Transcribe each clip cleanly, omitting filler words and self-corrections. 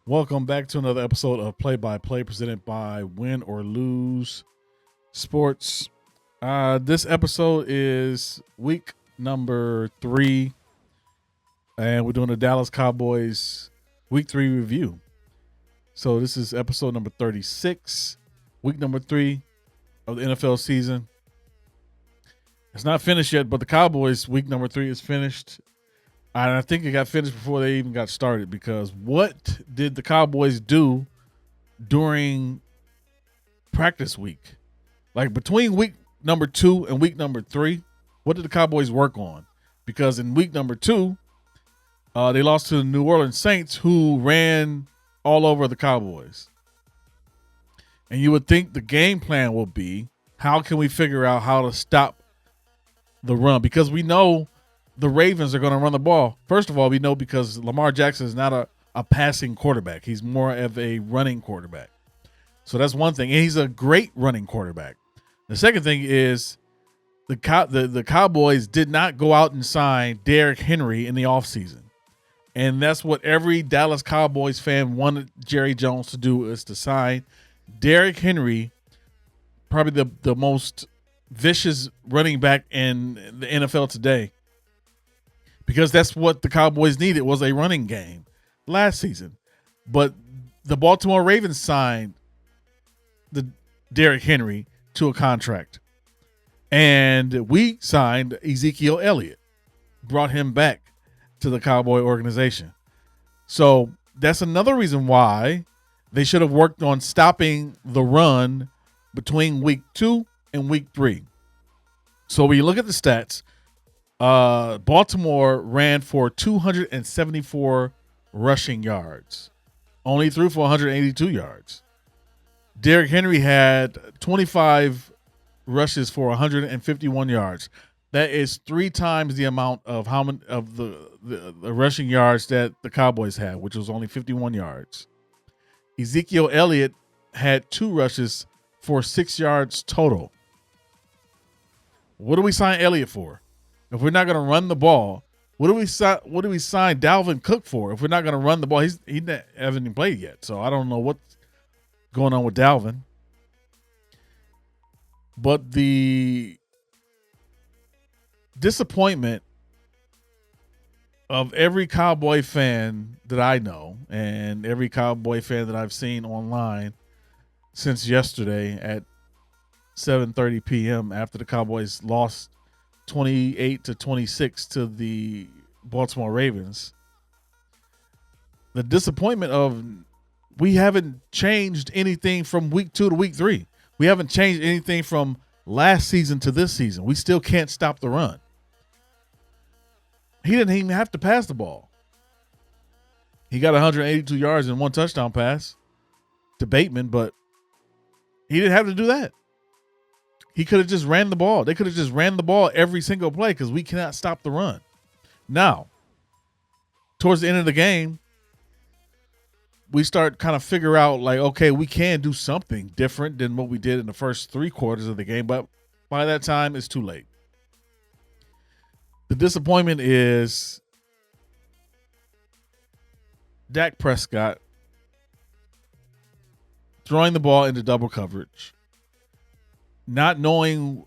Welcome back to another episode of Play by Play presented by Win or Lose Sports. This episode is week number 3, and we're doing the Dallas Cowboys week 3 review. So this is episode number 36, week number 3 of the NFL season. It's not finished yet, but the Cowboys week number 3 is finished. And I think it got finished before they even got started, because what did the Cowboys do during practice week? Like between week number 2 and week number 3, what did the Cowboys work on? Because in week number 2, they lost to the New Orleans Saints, who ran all over the Cowboys. And you would think the game plan will be, how can we figure out how to stop the run? Because we know the Ravens are going to run the ball. First of all, we know because Lamar Jackson is not a passing quarterback. He's more of a running quarterback. So that's one thing. And he's a great running quarterback. The second thing is the Cowboys did not go out and sign Derrick Henry in the offseason. And that's what every Dallas Cowboys fan wanted Jerry Jones to do, is to sign Derrick Henry, probably the most vicious running back in the NFL today. Because that's what the Cowboys needed, was a running game last season. But the Baltimore Ravens signed the Derrick Henry to a contract. And we signed Ezekiel Elliott, brought him back to the Cowboy organization. So that's another reason why they should have worked on stopping the run between week 2 and week 3. So when you look at the stats, Baltimore ran for 274 rushing yards, only threw for 182 yards. Derrick Henry had 25 rushes for 151 yards. That is 3 times the amount of how many of the rushing yards that the Cowboys had, which was only 51 yards. Ezekiel Elliott had 2 rushes for 6 yards total. What do we sign Elliott for? If we're not going to run the ball, what do we sign Dalvin Cook for? If we're not going to run the ball, he hasn't even played yet. So I don't know what's going on with Dalvin. But the disappointment of every Cowboy fan that I know, and every Cowboy fan that I've seen online since yesterday at 7:30 p.m. after the Cowboys lost 28-26 to the Baltimore Ravens. The disappointment of, we haven't changed anything from week 2 to week 3. We haven't changed anything from last season to this season. We still can't stop the run. He didn't even have to pass the ball. He got 182 yards and 1 touchdown pass to Bateman, but he didn't have to do that. He could have just ran the ball. They could have just ran the ball every single play, because we cannot stop the run. Now, towards the end of the game, we start kind of figure out, like, okay, we can do something different than what we did in the first 3 quarters of the game, but by that time, it's too late. The disappointment is Dak Prescott throwing the ball into double coverage, not knowing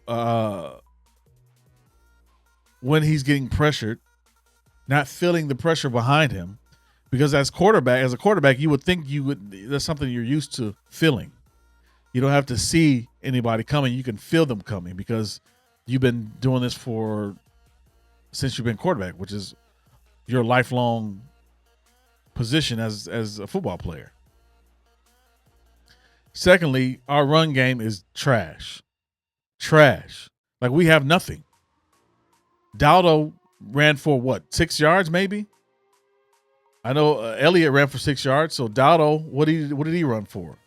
when he's getting pressured, not feeling the pressure behind him, because as a quarterback, you would think that's something you're used to feeling. You don't have to see anybody coming; you can feel them coming, because you've been doing this since you've been quarterback, which is your lifelong position as a football player. Secondly, our run game is trash. Like, we have nothing. Dowdle ran for 6 yards maybe? I know Elliott ran for 6 yards. So Dowdle, what did he run for?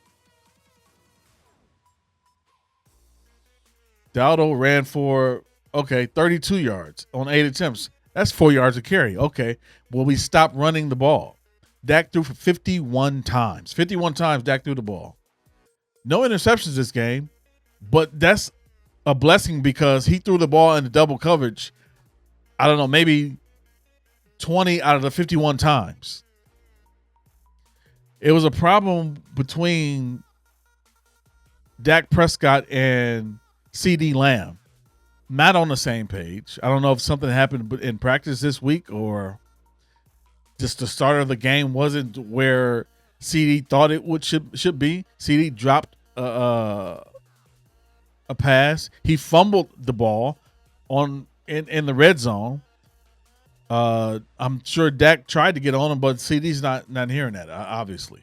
Dowdle ran for 32 yards on 8 attempts. That's 4 yards a carry. Okay, well, we stopped running the ball. Dak threw for 51 times. 51 times Dak threw the ball. No interceptions this game, but that's a blessing, because he threw the ball into double coverage, I don't know, maybe 20 out of the 51 times. It was a problem between Dak Prescott and CD Lamb. Not on the same page. I don't know if something happened in practice this week or just the start of the game wasn't where CD thought it should be. CD dropped a pass. He fumbled the ball in the red zone. I'm sure Dak tried to get on him, but CD's not hearing that, obviously.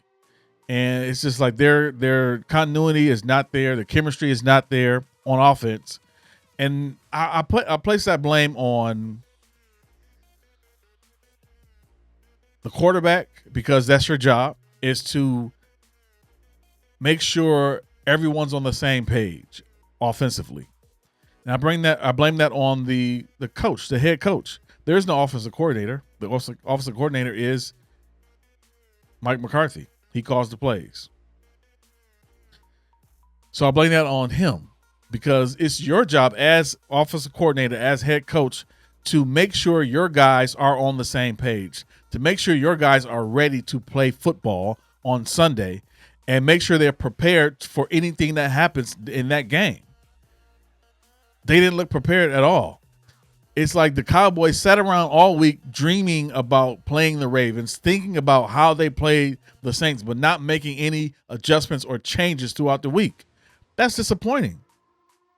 And it's just like their continuity is not there. The chemistry is not there on offense. And I place that blame on the quarterback, because that's your job, is to make sure everyone's on the same page offensively. And I blame that on the coach, the head coach. There's no offensive coordinator. The offensive coordinator is Mike McCarthy. He calls the plays. So I blame that on him, because it's your job as offensive coordinator, as head coach, to make sure your guys are on the same page, to make sure your guys are ready to play football on Sunday, and make sure they're prepared for anything that happens in that game. They didn't look prepared at all. It's like the Cowboys sat around all week dreaming about playing the Ravens, thinking about how they played the Saints, but not making any adjustments or changes throughout the week. That's disappointing.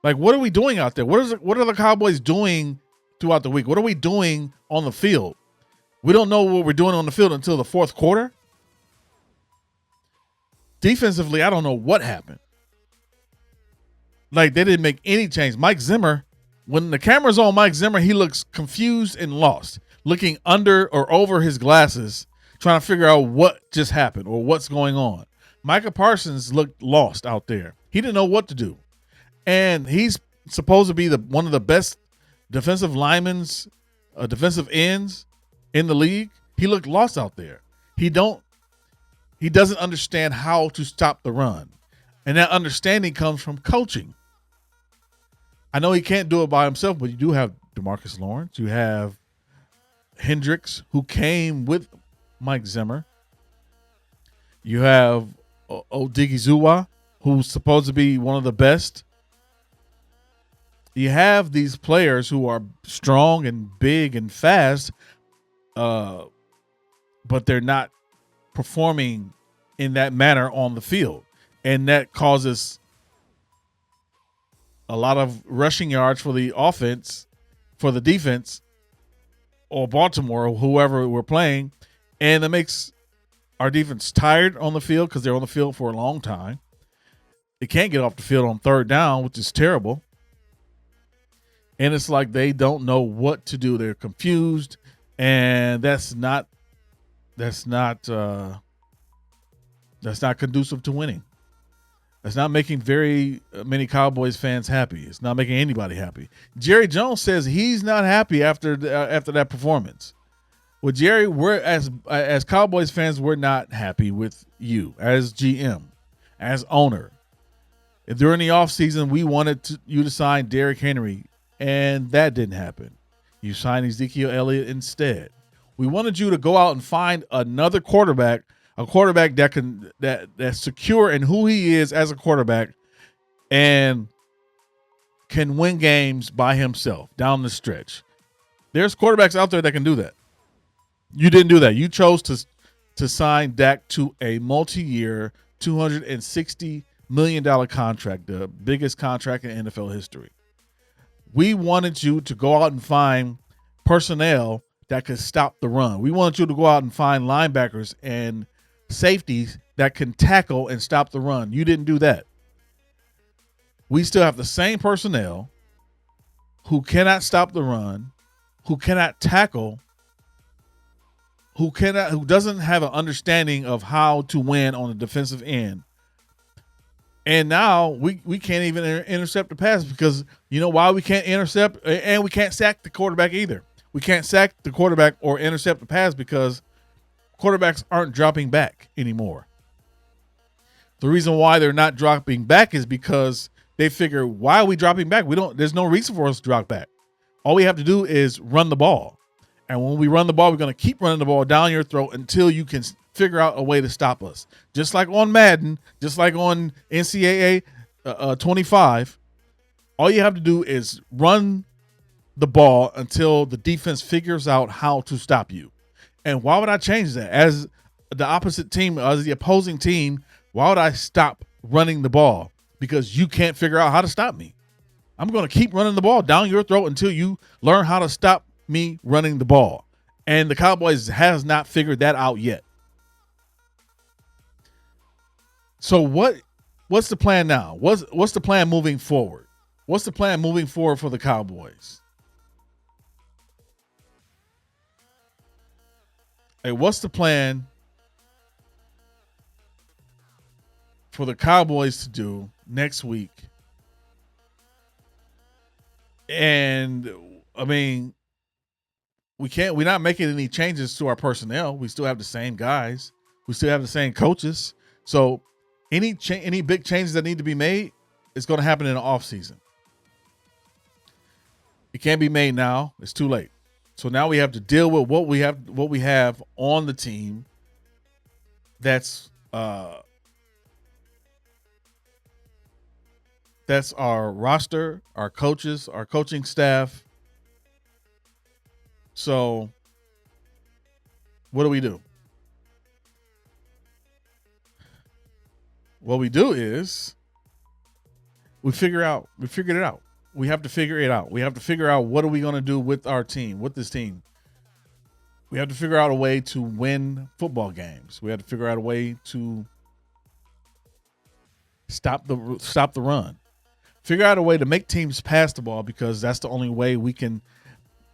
Like, what are we doing out there? What are the Cowboys doing throughout the week? What are we doing on the field? We don't know what we're doing on the field until the fourth quarter. Defensively, I don't know what happened. Like, they didn't make any change. Mike Zimmer, when the camera's on Mike Zimmer, he looks confused and lost, looking under or over his glasses, trying to figure out what just happened or what's going on. Micah Parsons looked lost out there. He didn't know what to do. And he's supposed to be one of the best defensive linemen, defensive ends in the league. He looked lost out there. He doesn't understand how to stop the run. And that understanding comes from coaching. I know he can't do it by himself, but you do have DeMarcus Lawrence. You have Hendricks, who came with Mike Zimmer. You have Odighizuwa, who's supposed to be one of the best. You have these players who are strong and big and fast, but they're not performing in that manner on the field. And that causes a lot of rushing yards for the offense, for the defense, or Baltimore, or whoever we're playing. And it makes our defense tired on the field because they're on the field for a long time. They can't get off the field on third down, which is terrible. And it's like they don't know what to do. They're confused, and that's not conducive to winning. That's not making very many Cowboys fans happy. It's not making anybody happy. Jerry Jones says he's not happy after that performance. Well, Jerry, we're as Cowboys fans, we're not happy with you as GM, as owner. During the offseason, we wanted you to sign Derrick Henry, and that didn't happen. You signed Ezekiel Elliott instead. We wanted you to go out and find another quarterback, a quarterback that's secure in who he is as a quarterback and can win games by himself down the stretch. There's quarterbacks out there that can do that. You didn't do that. You chose to sign Dak to a multi-year, $260 million contract, the biggest contract in NFL history. We wanted you to go out and find personnel that could stop the run. We wanted you to go out and find linebackers and safeties that can tackle and stop the run. You didn't do that. We still have the same personnel who cannot stop the run, who cannot tackle, who doesn't have an understanding of how to win on the defensive end. And now we can't even intercept the pass, because you know why we can't intercept, and we can't sack the quarterback either. We can't sack the quarterback or intercept the pass because quarterbacks aren't dropping back anymore. The reason why they're not dropping back is because they figure, why are we dropping back? There's no reason for us to drop back. All we have to do is run the ball. And when we run the ball, we're going to keep running the ball down your throat until you can figure out a way to stop us. Just like on Madden, just like on NCAA 25, all you have to do is run the ball until the defense figures out how to stop you. And why would I change that? As the opposite team, as the opposing team, why would I stop running the ball? Because you can't figure out how to stop me. I'm going to keep running the ball down your throat until you learn how to stop me running the ball. And the Cowboys has not figured that out yet. So what's the plan now? What's the plan moving forward? What's the plan moving forward for the Cowboys? Hey, what's the plan for the Cowboys to do next week? And I mean, we're not making any changes to our personnel. We still have the same guys. We still have the same coaches. So any big changes that need to be made is going to happen in the offseason. It can't be made now. It's too late. So now we have to deal with what we have on the team. That's our roster, our coaches, our coaching staff. So what do? What we do is we figured it out. We have to figure it out. We have to figure out what are we going to do with our team, with this team. We have to figure out a way to win football games. We have to figure out a way to stop the run. Figure out a way to make teams pass the ball, because that's the only way we can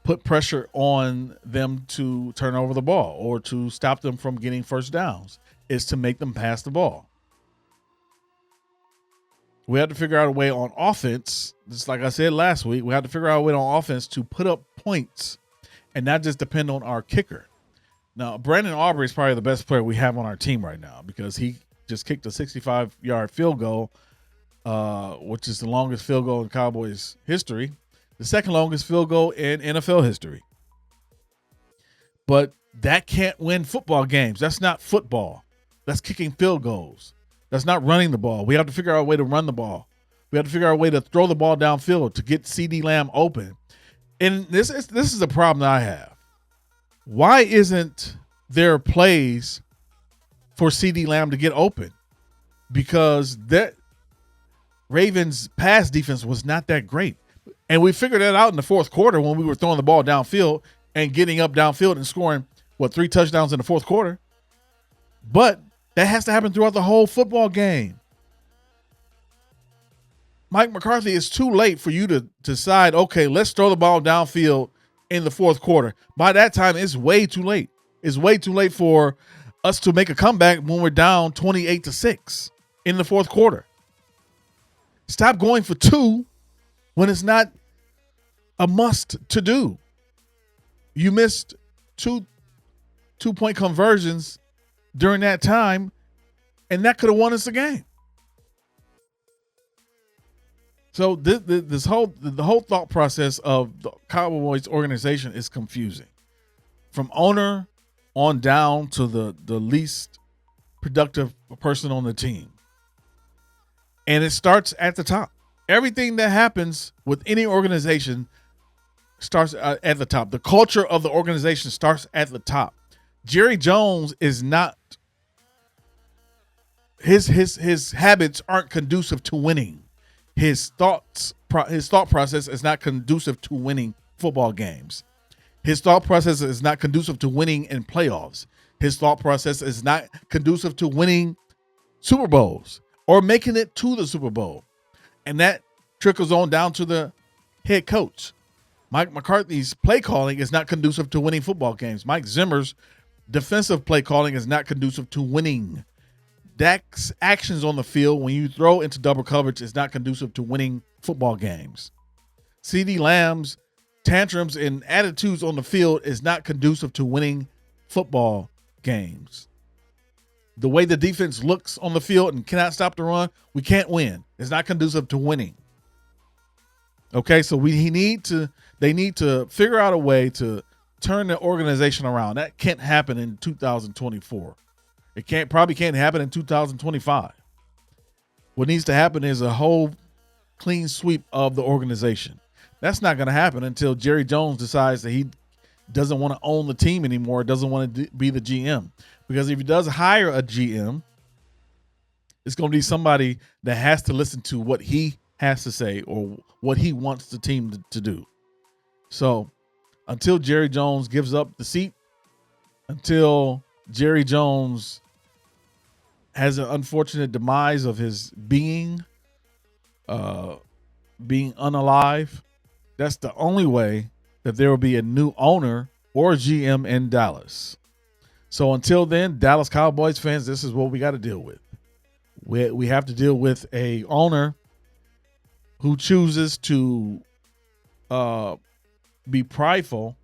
put pressure on them to turn over the ball or to stop them from getting first downs, is to make them pass the ball. We have to figure out a way on offense, just like I said last week, we have to figure out a way on offense to put up points and not just depend on our kicker. Now, Brandon Aubrey is probably the best player we have on our team right now, because he just kicked a 65-yard field goal, which is the longest field goal in Cowboys history, the second longest field goal in NFL history. But that can't win football games. That's not football. That's kicking field goals. That's not running the ball. We have to figure out a way to run the ball. We have to figure out a way to throw the ball downfield to get CeeDee Lamb open. And this is the problem that I have. Why isn't there plays for CeeDee Lamb to get open? Because that Ravens pass defense was not that great. And we figured that out in the fourth quarter when we were throwing the ball downfield and getting up downfield and scoring, 3 touchdowns in the fourth quarter. But that has to happen throughout the whole football game. Mike McCarthy, it's too late for you to decide, okay, let's throw the ball downfield in the fourth quarter. By that time, it's way too late. It's way too late for us to make a comeback when we're down 28-6 in the fourth quarter. Stop going for 2 when it's not a must to do. You missed 2-point conversions during that time, and that could have won us the game. So the whole thought process of the Cowboys organization is confusing. From owner on down to the least productive person on the team. And it starts at the top. Everything that happens with any organization starts at the top. The culture of the organization starts at the top. Jerry Jones is not, his habits aren't conducive to winning. His thought process is not conducive to winning football games. His thought process is not conducive to winning in playoffs. His thought process is not conducive to winning Super Bowls or making it to the Super Bowl. And that trickles on down to the head coach. Mike McCarthy's play calling is not conducive to winning football games. Mike Zimmer's defensive play calling is not conducive to winning. Dak's actions on the field when you throw into double coverage is not conducive to winning football games. CeeDee Lamb's tantrums and attitudes on the field is not conducive to winning football games. The way the defense looks on the field and cannot stop the run, we can't win. It's not conducive to winning. Okay, so they need to figure out a way to turn the organization around. That can't happen in 2024. It probably can't happen in 2025. What needs to happen is a whole clean sweep of the organization. That's not going to happen until Jerry Jones decides that he doesn't want to own the team anymore, doesn't want to be the GM. Because if he does hire a GM, it's going to be somebody that has to listen to what he has to say or what he wants the team to do. So until Jerry Jones gives up the seat, until Jerry Jones has an unfortunate demise of his being unalive, that's the only way that there will be a new owner or GM in Dallas. So until then, Dallas Cowboys fans, this is what we got to deal with. We have to deal with a owner who chooses to be prideful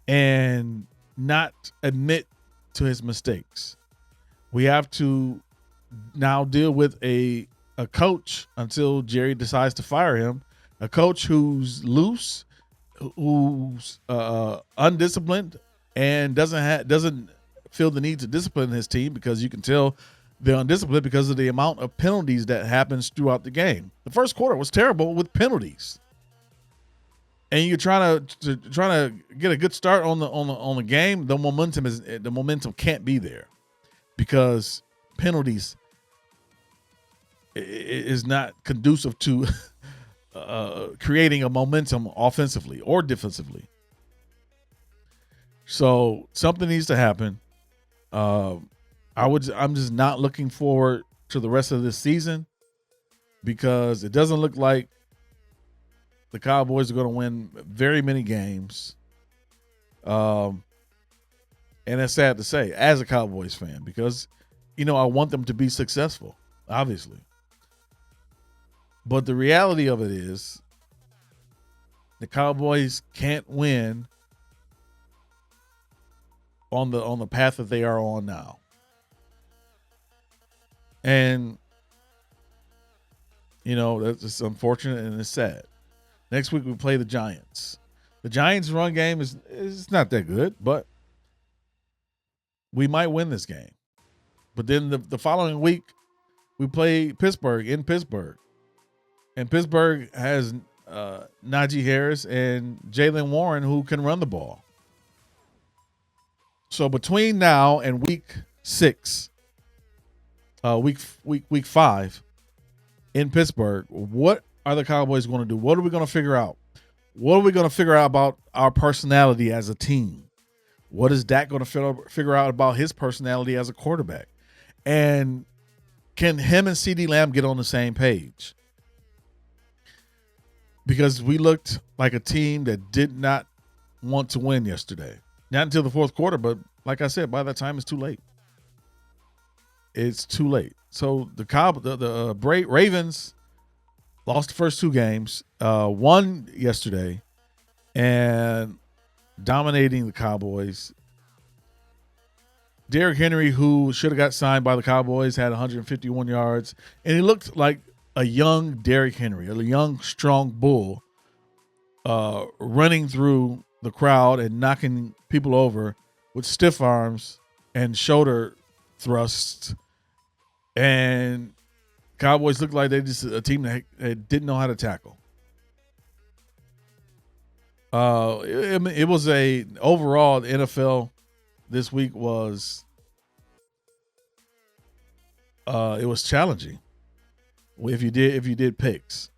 and not admit to his mistakes. We have to now deal with a coach until Jerry decides to fire him, a coach who's loose, who's undisciplined, and doesn't feel the need to discipline his team, because you can tell they're undisciplined because of the amount of penalties that happens throughout the game. The first quarter was terrible with penalties, and you're trying to get a good start on the game. The momentum can't be there because penalties is not conducive to creating a momentum offensively or defensively. So something needs to happen. I'm just not looking forward to the rest of this season, because it doesn't look like the Cowboys are going to win very many games. And that's sad to say as a Cowboys fan, because, I want them to be successful, obviously. But the reality of it is the Cowboys can't win on the path that they are on now. And, that's just unfortunate and it's sad. Next week we play the Giants. The Giants' run game is not that good, but we might win this game. But then the following week we play Pittsburgh in Pittsburgh. And Pittsburgh has Najee Harris and Jaylen Warren who can run the ball. So between now and week 6, week 5 in Pittsburgh, what are the Cowboys going to do? What are we going to figure out? What are we going to figure out about our personality as a team? What is Dak going to figure out about his personality as a quarterback? And can him and CeeDee Lamb get on the same page? Because we looked like a team that did not want to win yesterday. Not until the fourth quarter, but like I said, by that time it's too late. It's too late. So the Ravens lost the first 2 games, won yesterday, and dominating the Cowboys. Derrick Henry, who should have got signed by the Cowboys, had 151 yards, and he looked like a young Derrick Henry, a young, strong bull, running through the crowd and knocking people over with stiff arms and shoulder thrusts. And Cowboys looked like they just a team that didn't know how to tackle. It was overall the NFL this week was it was challenging if you did picks.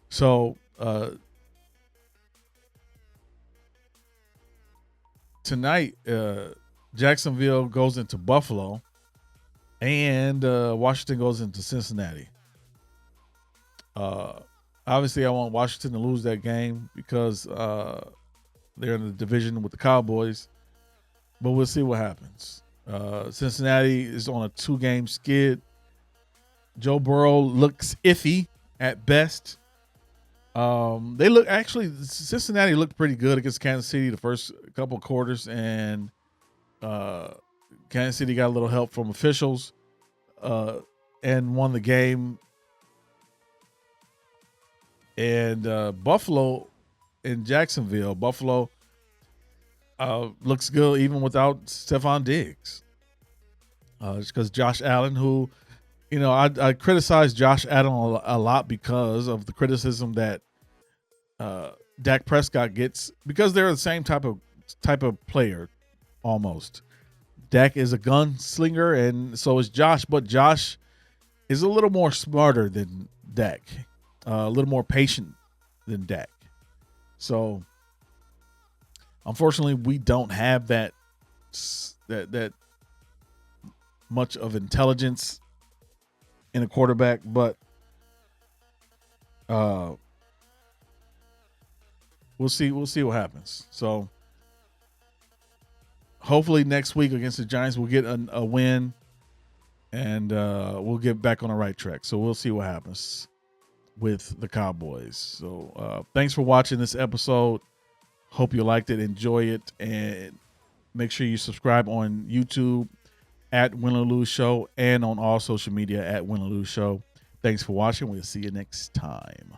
So tonight Jacksonville goes into Buffalo and Washington goes into Cincinnati. Obviously I want Washington to lose that game because they're in the division with the Cowboys, but we'll see what happens. Cincinnati is on a 2-game skid. Joe Burrow looks iffy at best. Cincinnati looked pretty good against Kansas City the first couple of quarters, and Kansas City got a little help from officials and won the game. And Buffalo in Jacksonville, Buffalo looks good even without Stephon Diggs. because Josh Allen, who, I criticize Josh Allen a lot because of the criticism that Dak Prescott gets, because they're the same type of player almost. Dak is a gunslinger, and so is Josh, but Josh is a little more smarter than Dak, a little more patient than Dak. So, unfortunately, we don't have that much of intelligence in a quarterback, but we'll see what happens. So, hopefully next week against the Giants we'll get a win, and we'll get back on the right track. So we'll see what happens with the Cowboys. So thanks for watching this episode. Hope you liked it, enjoy it, and make sure you subscribe on YouTube at Win or Lose Show and on all social media at Win or Lose Show. Thanks for watching. We'll see you next time.